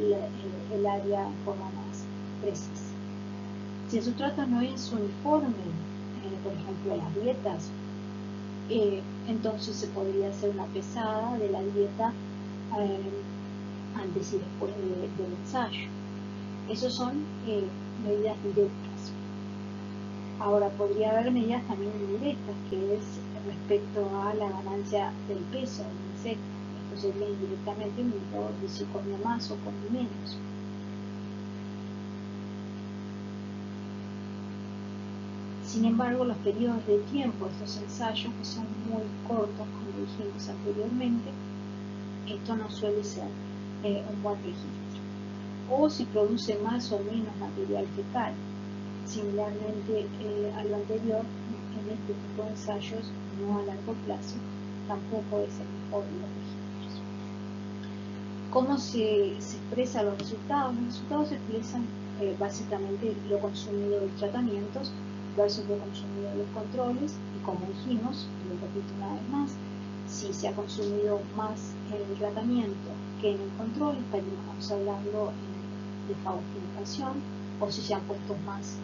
el área en forma más precisa. Si el sustrato no es uniforme, por ejemplo las dietas, entonces se podría hacer una pesada de la dieta antes y después del ensayo. Esas son medidas directas. Ahora podría haber medidas también indirectas, que es respecto a la ganancia del peso del insecto. Esto sería indirectamente un indicador de si come más o come menos. Sin embargo, los periodos de tiempo de estos ensayos, que son muy cortos, como dijimos anteriormente, esto no suele ser un buen registro. O si produce más o menos material fecal. Similarmente a lo anterior, en este tipo de ensayos no a largo plazo, tampoco es el mejor de los registros. ¿Cómo se expresan los resultados? Los resultados se expresan básicamente lo consumido de los tratamientos versus lo consumido de los controles, y como dijimos, lo repito una vez más, si se ha consumido más en el tratamiento que en el control, estaríamos hablando de fagocimitación, o si se han puesto más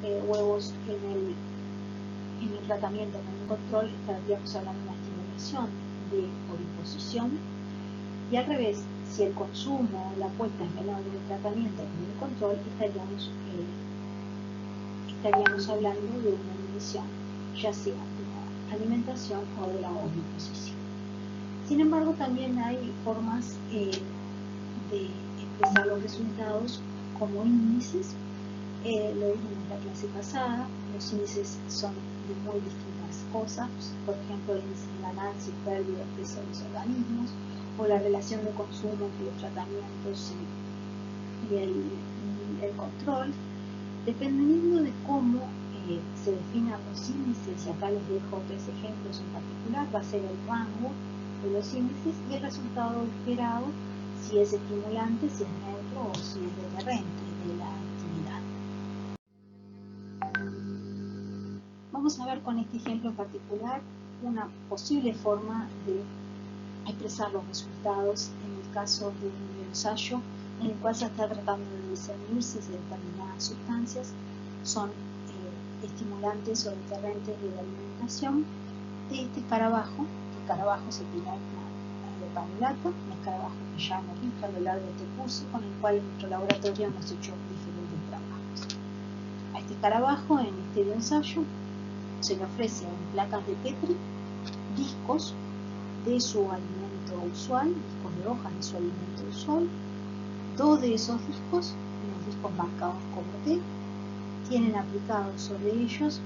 huevos en el tratamiento que en el control, estaríamos hablando de una estimulación de oviposición. Y al revés, si el consumo o la puesta es menor en el tratamiento que en el control, estaríamos hablando de una inhibición, ya sea de la alimentación o de la oviposición. Sin embargo, también hay formas de expresar los resultados como índices. Lo vimos en la clase pasada. Los índices son de muy distintas cosas, por ejemplo, el índice de ganancia y pérdida de peso de los organismos, o la relación de consumo entre los tratamientos y el control. Dependiendo de cómo se definan los índices, y acá les dejo 3 ejemplos en particular, va a ser el rango de los índices y el resultado esperado, si es estimulante, si es neutro o si es deterrente de la actividad. Vamos a ver con este ejemplo en particular una posible forma de expresar los resultados en el caso de un ensayo en el cual se está tratando de discernir si determinadas sustancias son estimulantes o deterrentes de la alimentación de este escarabajo. El escarabajo se tira de panelato, un escarabajo que ya hemos visto a lo largo de este curso, con el cual en nuestro laboratorio hemos hecho diferentes trabajos. A este escarabajo, en este ensayo, se le ofrece en placas de Petri discos de su alimento usual, discos de hojas de su alimento usual. 2 de esos discos, unos discos marcados como T, tienen aplicado sobre ellos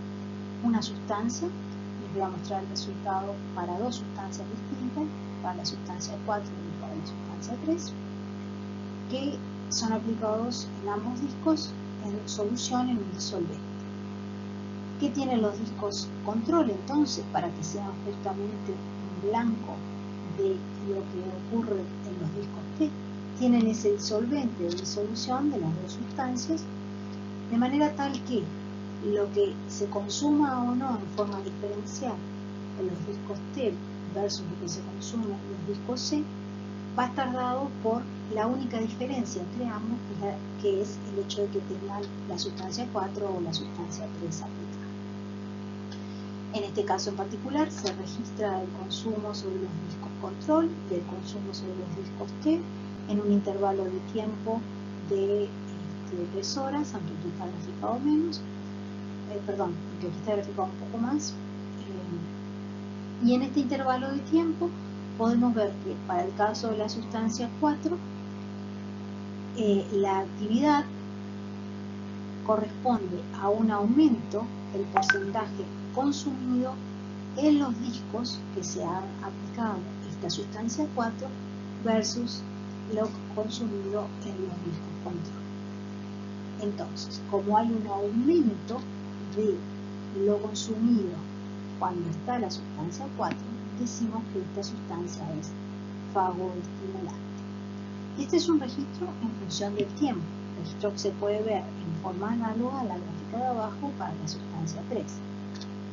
una sustancia. Les voy a mostrar el resultado para 2 sustancias distintas, para la sustancia 4 y para la sustancia 3, que son aplicados en ambos discos en solución en un disolvente. ¿Qué tienen los discos control entonces para que sean justamente en blanco de lo que ocurre en los discos T? Tienen ese disolvente de disolución de las 2 sustancias, de manera tal que lo que se consuma o no en forma diferencial en los discos T versus lo que se consume en los discos C va a estar dado por la única diferencia entre ambos, que es el hecho de que tengan la sustancia 4 o la sustancia 3 aplicada. En este caso en particular se registra el consumo sobre los discos control y el consumo sobre los discos T en un intervalo de tiempo de 3 horas, aunque aquí está graficado menos, aunque aquí está graficado un poco más. Y en este intervalo de tiempo podemos ver que para el caso de la sustancia 4, la actividad corresponde a un aumento del porcentaje consumido en los discos que se han aplicado esta sustancia 4 versus lo consumido en los discos control. Entonces, como hay un aumento de lo consumido cuando está la sustancia 4, decimos que esta sustancia es fagoestimulante. Este es un registro en función del tiempo, registro que se puede ver en forma análoga a la gráfica de abajo para la sustancia 3.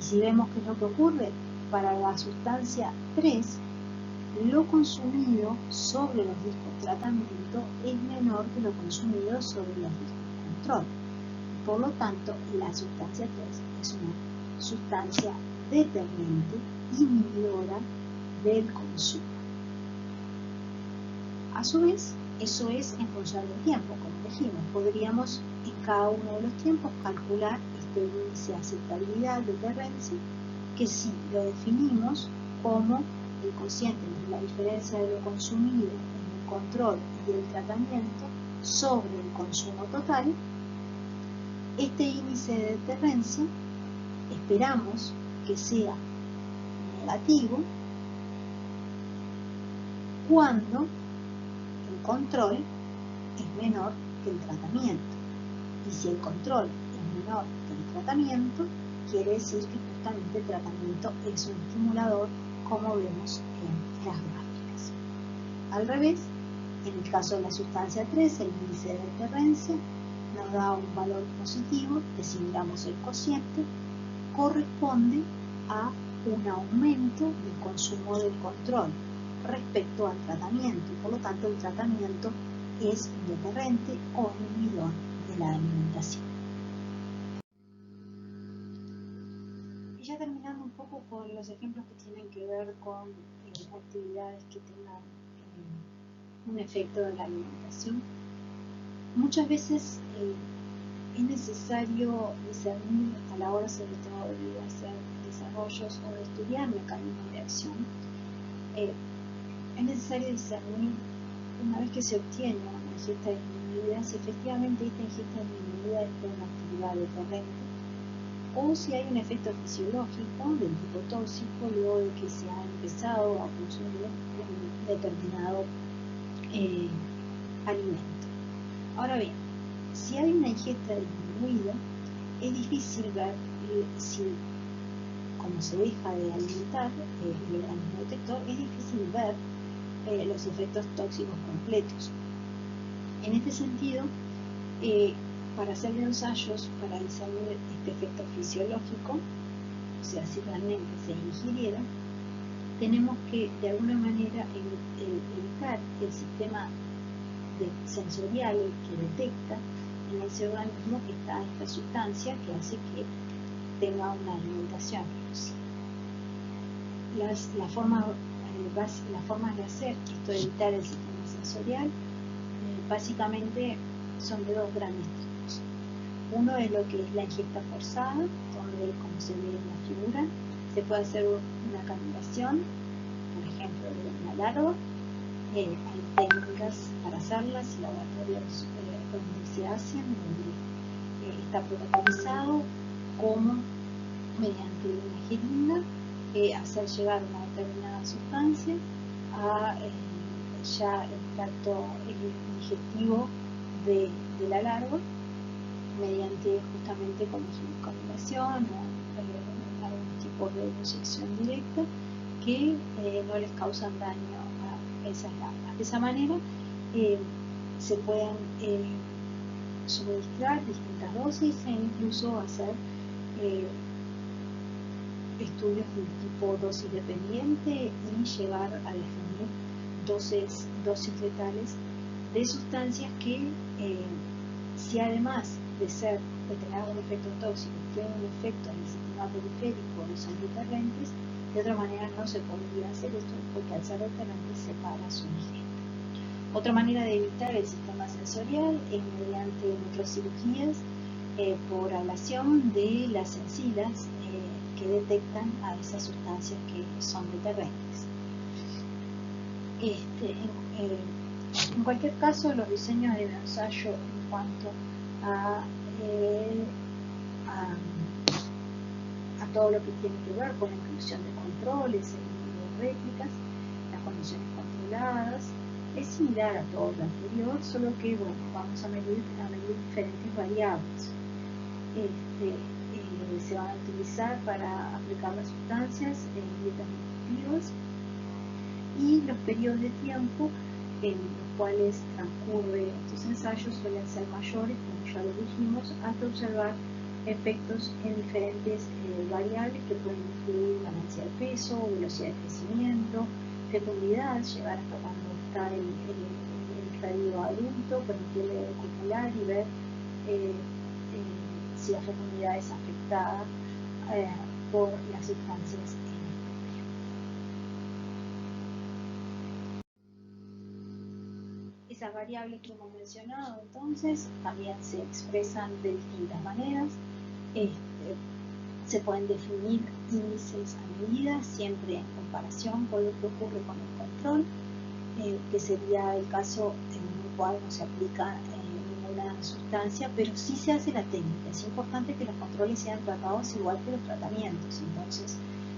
Y si vemos qué es lo que ocurre para la sustancia 3, lo consumido sobre los discos tratamiento es menor que lo consumido sobre los discos control. Por lo tanto, la sustancia 3 es una sustancia deterrente, inhibidora del consumo. A su vez, eso es en función del tiempo, como dijimos. Podríamos en cada uno de los tiempos calcular este índice de aceptabilidad de deterrencia, que si lo definimos como el cociente entre la diferencia de lo consumido en el control y el tratamiento sobre el consumo total, este índice de deterrencia esperamos que sea negativo cuando el control es menor que el tratamiento. Y si el control es menor que el tratamiento, quiere decir que justamente el tratamiento es un estimulador, como vemos en las gráficas. Al revés, en el caso de la sustancia 3, el índice de deterrencia nos da un valor positivo, que si miramos el cociente, corresponde a un aumento del consumo del control respecto al tratamiento, y por lo tanto el tratamiento es un deterrente o inhibidor de la alimentación. Y ya terminando un poco con los ejemplos que tienen que ver con actividades que tengan un efecto de la alimentación, muchas veces es necesario discernir a la hora sobre todo de hacer desarrollos o de estudiar mecanismos de acción. Es necesario discernir, una vez que se obtiene una ingesta disminuida, si efectivamente esta ingesta disminuida es por una actividad deterrente o si hay un efecto fisiológico del tipo tóxico luego de que se ha empezado a consumir un determinado alimento. Ahora bien, si hay una ingesta disminuida, es difícil ver si, como se deja de alimentar el organismo detector, es difícil ver los efectos tóxicos completos. En este sentido, para hacer ensayos para discernir este efecto fisiológico, o sea, si realmente se ingiriera, tenemos que de alguna manera evitar el sistema sensorial que detecta en ese organismo que está esta sustancia que hace que tenga una alimentación reducida. Las formas de hacer esto, de evitar el sistema sensorial, básicamente son de dos grandes tipos. Uno es lo que es la ingesta forzada, donde, como se ve en la figura, se puede hacer una canulación, por ejemplo, de una larva. Hay técnicas para hacerlas, laboratorios donde se hacen, donde está protocolizado como mediante una jeringa hacer llegar una determinada sustancia a ya el tracto digestivo de la larva mediante justamente como canulación o algún tipo de inyección directa que no les causan daño a esas larvas. De esa manera se pueden suministrar distintas dosis e incluso hacer estudios del tipo dosis dependiente y llegar a definir dosis letales de sustancias que si además de tener un efecto tóxico, tienen un efecto en el sistema periférico y son deterrentes, de otra manera no se podría hacer esto porque al ser deterrente se para su ingesta. Otra manera de evitar el sistema sensorial es mediante microcirugías por ablación de las encinas que detectan a esas sustancias que son deterrentes. En cualquier caso, los diseños de ensayo en cuanto a todo lo que tiene que ver con la inclusión de controles, el número de réplicas, las condiciones controladas, es similar a todo lo anterior, solo que vamos a medir diferentes variables. Se van a utilizar para aplicar las sustancias en dietas nutritivas y los periodos de tiempo en los cuales transcurren estos ensayos suelen ser mayores, como ya lo dijimos, hasta observar efectos en diferentes variables que pueden incluir ganancia de peso, velocidad de crecimiento, fecundidad, llegar hasta cuando está el estadio adulto, permitirle copular y ver si la fecundidad es afectada por las sustancias en el estudio. Esas variables que hemos mencionado entonces también se expresan de distintas maneras. Se pueden definir índices a medida, siempre en comparación con lo que ocurre con el control, que sería el caso en el cual no se aplica ninguna sustancia, pero sí se hace la técnica. Es importante que los controles sean tratados igual que los tratamientos. Entonces,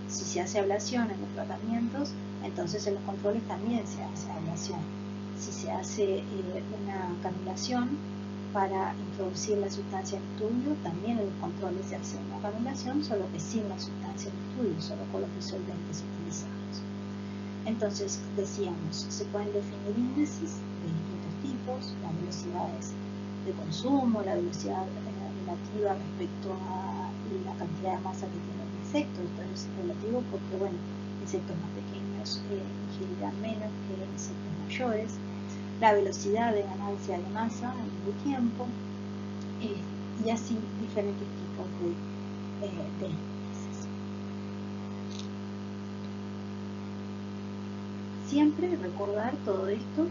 si se hace ablación en los tratamientos, entonces en los controles también se hace ablación. Si se hace una canulación para introducir la sustancia en el estudio, también en los controles donde se hace una granulación, solo que sin la sustancia en estudio, solo con los disolventes utilizados. Entonces, decíamos, se pueden definir índices de distintos tipos, las velocidades de consumo, la velocidad relativa respecto a la cantidad de masa que tiene el insecto. Esto es relativo porque, bueno, insectos más pequeños ingerirán menos que insectos mayores. La velocidad de ganancia de masa en el tiempo, y así diferentes tipos de índices. Siempre recordar todo esto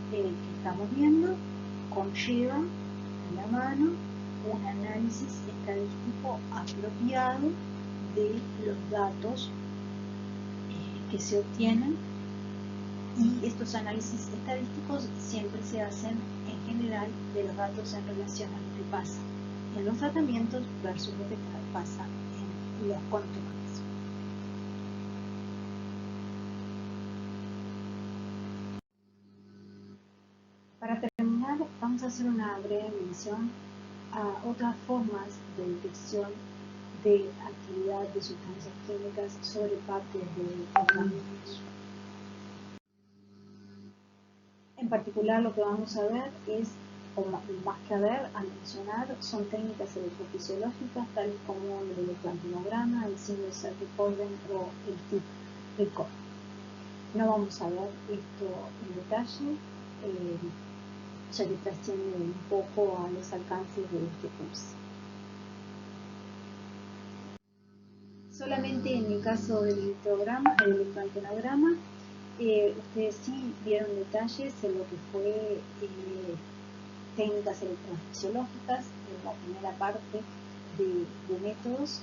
que estamos viendo conlleva en la mano un análisis estadístico apropiado de los datos que se obtienen, y estos análisis estadísticos siempre se hacen en general de los datos en relación a lo que pasa en los tratamientos versus lo que pasa en los controles. Para terminar, vamos a hacer una breve mención a otras formas de detección de actividad de sustancias químicas sobre partes de organismos. En particular, lo que vamos a ver es, o más que a mencionar, son técnicas electrofisiológicas tales como el electroantenograma, el single cell recording o el tip recording. No vamos a ver esto en detalle, ya que trasciende un poco a los alcances de este curso. Solamente en el caso del electroantenograma, ustedes sí vieron detalles en lo que fue técnicas electrofisiológicas en la primera parte de métodos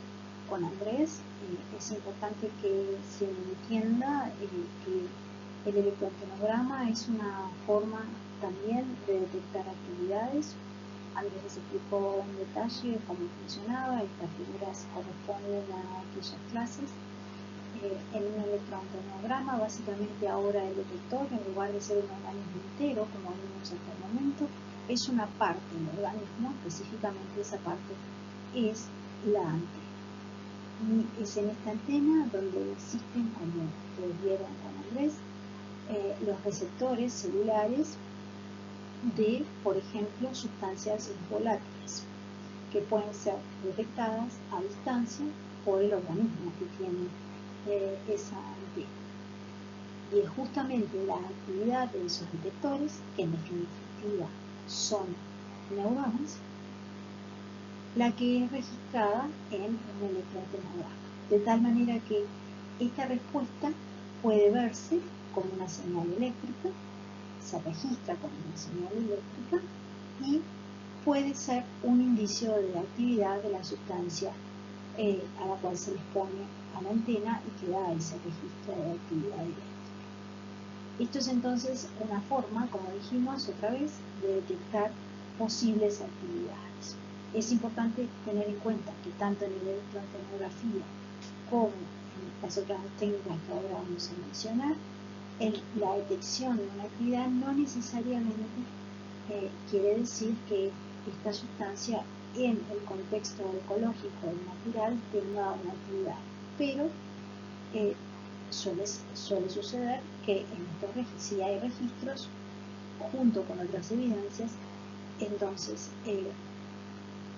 con Andrés. Es importante que se entienda que el electroantenograma es una forma también de detectar actividades. Andrés les explicó en detalle cómo funcionaba, estas figuras corresponden a aquellas clases. En un electroantenograma, básicamente ahora el detector, en lugar de ser un organismo entero, como vimos hasta el momento, es una parte del organismo, específicamente esa parte es la antena. Y es en esta antena donde existen, como ustedes vieron con Andrés, los receptores celulares de, por ejemplo, sustancias volátiles, que pueden ser detectadas a distancia por el organismo que tiene esa antena. Y es justamente la actividad de esos detectores, que en definitiva son neuronas, la que es registrada en un electroantenograma. De tal manera que esta respuesta puede verse como una señal eléctrica, se registra como una señal eléctrica y puede ser un indicio de la actividad de la sustancia a la cual se les pone a la antena y que da ese registro de actividad eléctrica. Esto es entonces una forma, como dijimos otra vez, de detectar posibles actividades. Es importante tener en cuenta que tanto en la electroantenografía como en las otras técnicas que ahora vamos a mencionar, la detección de una actividad no necesariamente quiere decir que esta sustancia en el contexto ecológico y natural tenga una actividad, pero suele suceder que si hay registros junto con otras evidencias, entonces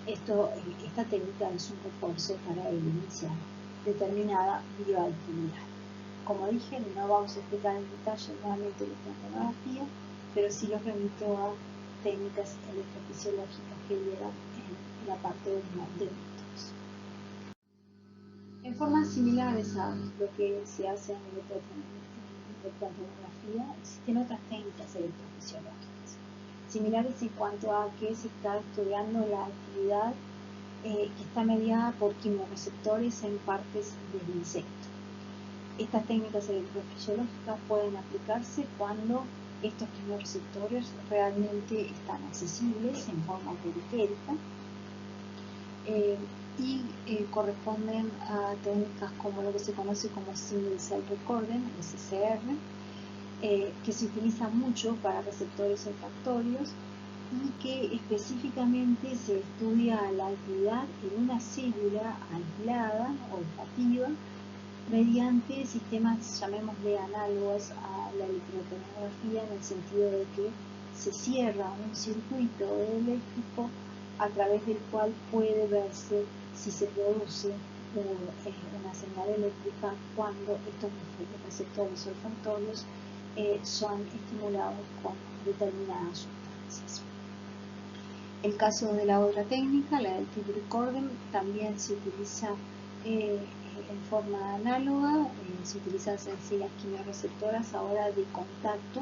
esta técnica es un refuerzo para evidenciar determinada bioactividad. Como dije, no vamos a explicar en detalle nuevamente la electroantenografía, pero sí los remito a técnicas electrofisiológicas que vieron en la parte 1 de métodos. En formas similares a lo que se hace en electroantenografía, existen otras técnicas electrofisiológicas, similares en cuanto a que se está estudiando la actividad que está mediada por quimioreceptores en partes del insecto. Estas técnicas electrofisiológicas pueden aplicarse cuando estos quimioreceptores realmente están accesibles en forma periférica y corresponden a técnicas como lo que se conoce como Single Cell Recording, SCR, que se utiliza mucho para receptores olfactorios y que específicamente se estudia la actividad en una célula aislada, olfativa, mediante sistemas, llamémosle análogos a la electrotomografía, en el sentido de que se cierra un circuito eléctrico a través del cual puede verse si se produce una señal eléctrica cuando estos receptores olfatorios son estimulados con determinadas sustancias. El caso de la otra técnica, la del tape recording, también se utiliza en forma análoga, se utilizan sencillas quimiorreceptoras ahora de contacto,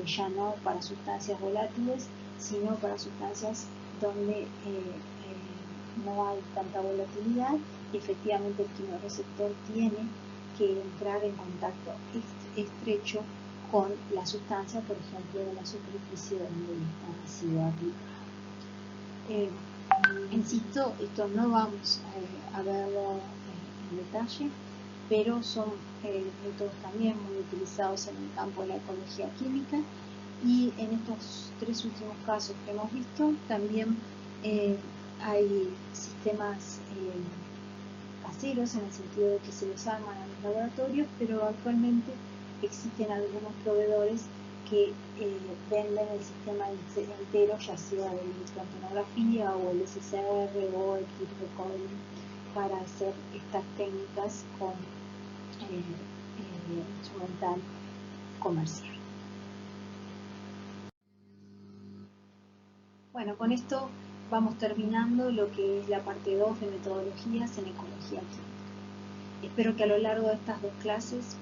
ya no para sustancias volátiles, sino para sustancias donde no hay tanta volatilidad, y efectivamente el quimiorreceptor tiene que entrar en contacto estrecho con la sustancia, por ejemplo, de la superficie donde ha sido aplicada. Insisto, esto no vamos a verlo en detalle, pero son métodos también muy utilizados en el campo de la ecología química, y en estos tres últimos casos que hemos visto también hay sistemas caseros, en el sentido de que se los arman en los laboratorios, pero actualmente existen algunos proveedores que venden el sistema entero, ya sea de electrotomografía o el SCR o el tape recording, para hacer estas técnicas con instrumental comercial. Bueno, con esto vamos terminando lo que es la parte 2 de metodologías en ecología química. Espero que a lo largo de estas dos clases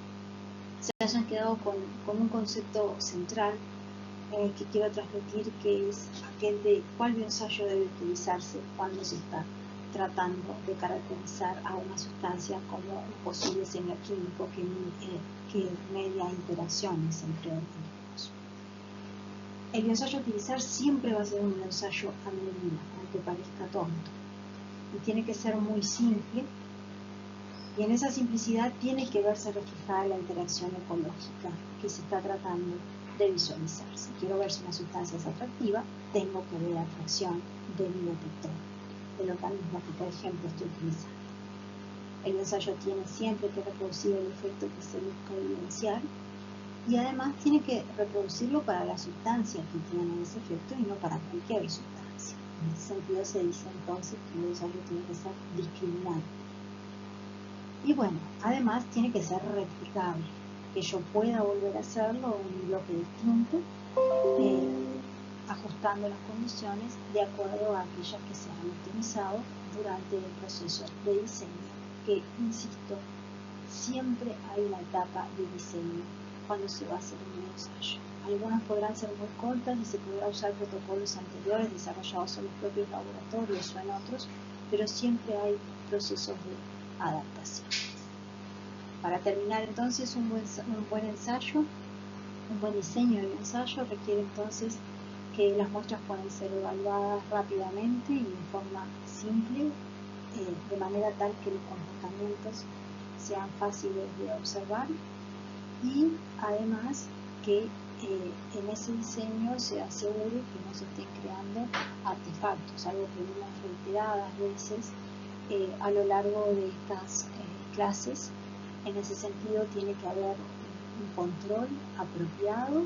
se hayan quedado con un concepto central que quiero transmitir, que es aquel de cuál bioensayo debe utilizarse cuando se está tratando de caracterizar a una sustancia como un posible señal químico que media interacciones entre organismos. El bioensayo a utilizar siempre va a ser un bioensayo a medida, aunque parezca tonto, y tiene que ser muy simple, y en esa simplicidad tiene que verse reflejada la interacción ecológica que se está tratando de visualizar. Si quiero ver si una sustancia es atractiva, tengo que ver la fracción de mi detector, del organismo que, por ejemplo, estoy utilizando. El ensayo tiene siempre que reproducir el efecto que se busca evidenciar, y además tiene que reproducirlo para la sustancia que tiene ese efecto y no para cualquier sustancia. En ese sentido se dice entonces que el ensayo tiene que ser discriminante. Y bueno, además tiene que ser replicable, que yo pueda volver a hacerlo en un bloque distinto, ajustando las condiciones de acuerdo a aquellas que se han optimizado durante el proceso de diseño, que, insisto, siempre hay una etapa de diseño cuando se va a hacer un ensayo. Algunas podrán ser muy cortas y se podrá usar protocolos anteriores desarrollados en los propios laboratorios o en otros, pero siempre hay procesos de adaptación. Para terminar entonces, un buen ensayo, un buen diseño del ensayo requiere entonces que las muestras puedan ser evaluadas rápidamente y en forma simple, de manera tal que los comportamientos sean fáciles de observar, y además que en ese diseño se asegure que no se estén creando artefactos, algo que vimos reiteradas veces a lo largo de estas clases. En ese sentido tiene que haber un control apropiado,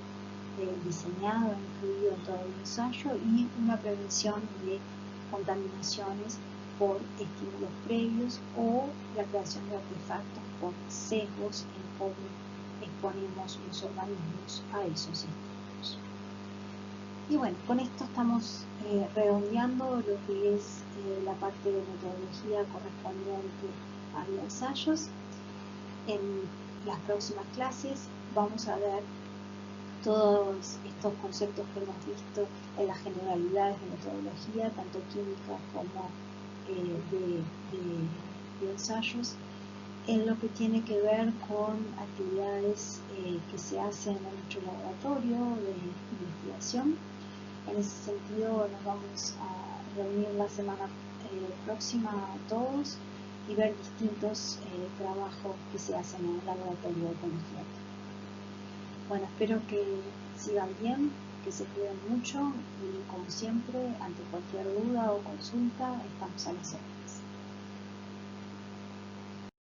diseñado, incluido en todo el ensayo, y una prevención de contaminaciones por estímulos previos o la creación de artefactos por sesgos en cómo exponemos los organismos a esos estímulos. Y bueno, con esto estamos redondeando lo que es la parte de metodología correspondiente a los ensayos. En las próximas clases vamos a ver todos estos conceptos que hemos visto en las generalidades de metodología, tanto química como de ensayos, en lo que tiene que ver con actividades que se hacen en nuestro laboratorio de investigación. En ese sentido nos vamos a reunir la semana próxima todos y ver distintos trabajos que se hacen en el laboratorio de ecología. Bueno, espero que sigan bien. que se cuiden mucho y como siempre, ante cualquier duda o consulta, estamos a la orden.